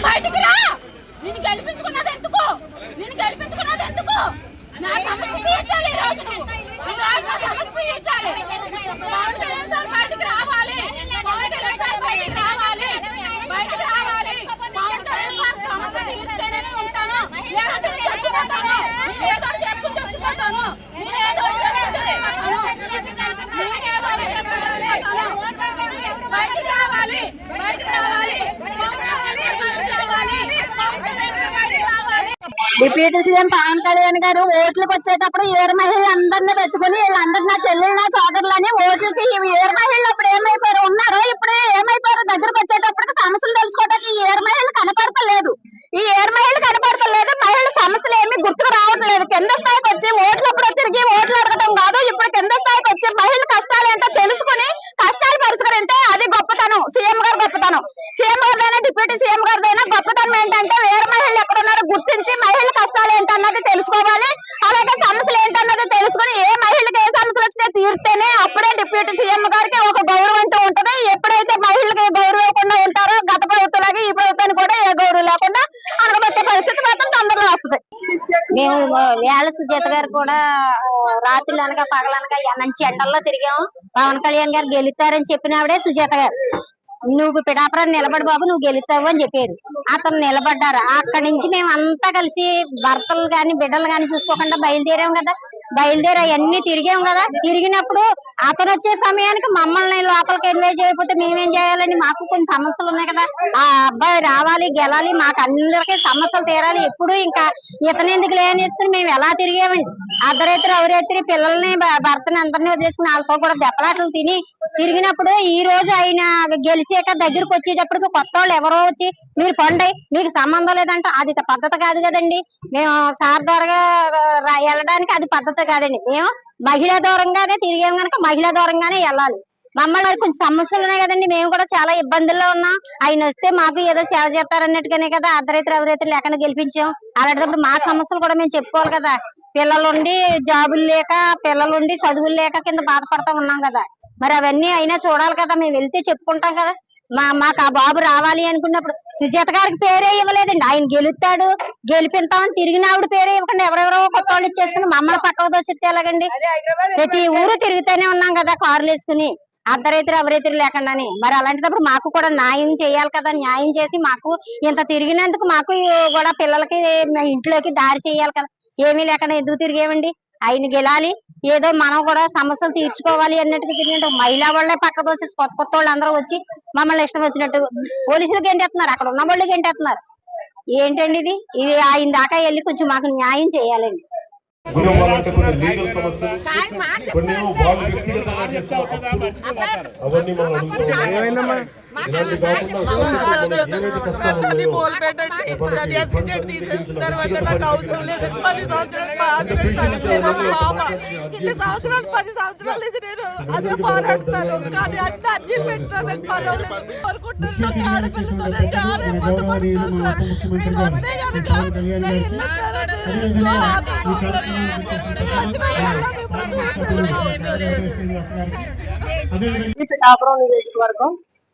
బయటికి రా. నేను గెలిపించుకున్నది ఎందుకు? నేను గెలిపించుకున్నది ఎందుకు? నా సమస్య తీర్చాలి. ఈ రోజు నువ్వు ఈ రోజు నా సమస్య తీర్చాలి. పవన్ కళ్యాణ్ సార్ బయటికి రావాలి. పవన్ కళ్యాణ్ సార్ బయటికి రావాలి. బయటికి రావాలి. పవన్ కళ్యాణ్ సార్ సమస్య తీర్చేనే ఉంటాను. లేదంటే చచ్చిపోతాను. నేను ఏదో చేసుకుని చచ్చిపోతాను. నేను ఏదో బయటికి రావాలి. బయటికి రావాలి. డిప్యూటీ సీఎం పవన్ కళ్యాణ్ గారు ఓట్లకు వచ్చేటప్పుడు ఏడు మహిళలు అందరినీ పెట్టుకుని వీళ్ళందరూ నా చెల్లెలు నా సోదరులని ఓట్లకి ఏడు మహిళలు అప్పుడు ఏమైపోయారు ఉన్నారో ఇప్పుడు ఏమైపోయారు దగ్గరకు వచ్చేటప్పటికి సమస్యలు తెలుసుకోవడానికి ఈ ఏడు మహిళలు కనపడతలేదు. ఈ ఏడు మహిళలు కనపడతలేదు. మహిళల సమస్యలు ఏమీ గుర్తుకు రావట్లేదు. కింద స్థాయికి వచ్చి ఓట్లప్పుడు తిరిగి ఓట్లు అడగడం కాదు, ఇప్పుడు కింద స్థాయికి వచ్చి మహిళల కష్టాలు ఏంటో తెలుసుకుని కష్టాలు పరిష్కరిస్తే అది గొప్పతనం. సీఎం గారు గొప్పతనం, సీఎం గారిదైనా డిప్యూటీ సీఎం గారిదైనా గొప్పతనం ఏంటంటే వేరే మహిళలు ఎక్కడున్నారో గుర్తించి మహిళల కష్టాలు ఏంటన్నది తెలుసుకోవాలి. అలాగే సమస్యలు ఏంటన్నది తెలుసుకుని ఏ మహిళకి ఏ సమస్యలు వచ్చినా తీర్తేనే అప్పుడే డిప్యూటీ సీఎం గారికి ఒక గౌరవం అంటూ ఉంటది. ఎప్పుడైతే మహిళలకి గౌరవం లేకుండా ఉంటారో గత ప్రభుత్వాలకి ఈ ప్రభుత్వానికి కూడా ఏ గౌరవం లేకుండా అనగబెట్టే పరిస్థితి మాత్రం తొందరలో వస్తుంది. మేము వేళ సుజాత గారు కూడా రాత్రులు అనగా పగలనగా మంచి ఎండల్లో తిరిగాము. పవన్ కళ్యాణ్ గారు గెలుస్తారని చెప్పినప్పుడే సుజాత గారు నువ్వు పిఠాపురం నిలబడి బాబు నువ్వు గెలుస్తావు అని చెప్పారు. అతను నిలబడ్డారు. అక్కడి నుంచి మేము అంతా కలిసి భర్తలు గాని బిడ్డలు గాని చూసుకోకుండా బయలుదేరాం కదా. బయలుదేరి అవన్నీ తిరిగాం కదా. తిరిగినప్పుడు అతను వచ్చే సమయానికి మమ్మల్ని లోపలికి ఎన్వై చేయకపోతే మేమేం చేయాలని మాకు కొన్ని సమస్యలు ఉన్నాయి కదా. ఆ అబ్బాయి రావాలి గెలాలి మాకు అందరికీ సమస్యలు తీరాలి. ఎప్పుడు ఇంకా ఇతను ఎందుకు లేనేసుకుని మేము ఎలా తిరిగామండి. అర్ధరాత్రి అవరాత్రి పిల్లల్ని భర్తని అందరినీ వదిలేసుకుని వాళ్ళతో కూడా దెబ్బలాటలు తిని తిరిగినప్పుడు ఈ రోజు ఆయన గెలిచాక దగ్గరకు వచ్చేటప్పటికి కొత్త వాళ్ళు ఎవరో వచ్చి మీరు పండి మీకు సంబంధం లేదంటే అది పద్ధతి కాదు కదండి. మేము సార్ ద్వారా వెళ్ళడానికి అది పద్ధతి కాదండి. మేము మహిళా దూరంగానే తిరిగాం కనుక మహిళా దూరంగానే వెళ్ళాలి. మమ్మల్ని కొంచెం సమస్యలు ఉన్నాయి కదండి. మేము కూడా చాలా ఇబ్బందుల్లో ఉన్నాం. ఆయన వస్తే మాకు ఏదో సేవ చేస్తారన్నట్టుగానే కదా అర్ధరాత్రి అవరాత్రి లేకుండా గెలిపించాం. అలాంటప్పుడు మా సమస్యలు కూడా మేము చెప్పుకోవాలి కదా. పిల్లలుండి జాబులు లేక పిల్లలుండి చదువులు లేక కింద బాధపడతా ఉన్నాం కదా. మరి అవన్నీ అయినా చూడాలి కదా. మేము వెళ్తే చెప్పుకుంటాం కదా. మాకు ఆ బాబు రావాలి అనుకున్నప్పుడు సుజాత గారికి పేరే ఇవ్వలేదండి. ఆయన గెలుస్తాడు గెలిపిస్తామని తిరిగిన ఆవిడ పేరే ఇవ్వకుండా ఎవరెవరో కొత్త వాళ్ళు ఇచ్చేసుకుని మమ్మల్ని పక్కకు దోసిస్తే ఎలాగండి. ప్రతి ఊరు తిరుగుతూనే ఉన్నాం కదా కారులు వేసుకుని అర్ధరాత్రి అవరాత్రి లేకుండాని. మరి అలాంటప్పుడు మాకు కూడా న్యాయం చేయాలి కదా. న్యాయం చేసి మాకు ఇంత తిరిగినందుకు మాకు కూడా పిల్లలకి ఇంట్లోకి దారి చేయాలి కదా. ఏమీ లేకుండా ఎందుకు తిరిగేవండి. ఆయన గెలాలి ఏదో మనం కూడా సమస్యలు తీర్చుకోవాలి అన్నట్టుగా తిరిగినట్టు మహిళా వాళ్ళే పక్క దోసేసి కొత్త కొత్త వాళ్ళు అందరూ వచ్చి మమ్మల్ని ఇష్టం వచ్చినట్టు పోలీసులకు ఏంటేస్తున్నారు, అక్కడ ఉన్న వాళ్ళకి ఏంటేస్తున్నారు. ఏంటండి ఇది ఆయన దాకా వెళ్ళి కొంచెం మాకు న్యాయం చేయాలండి. పిఠాపురం నియోజకవర్గం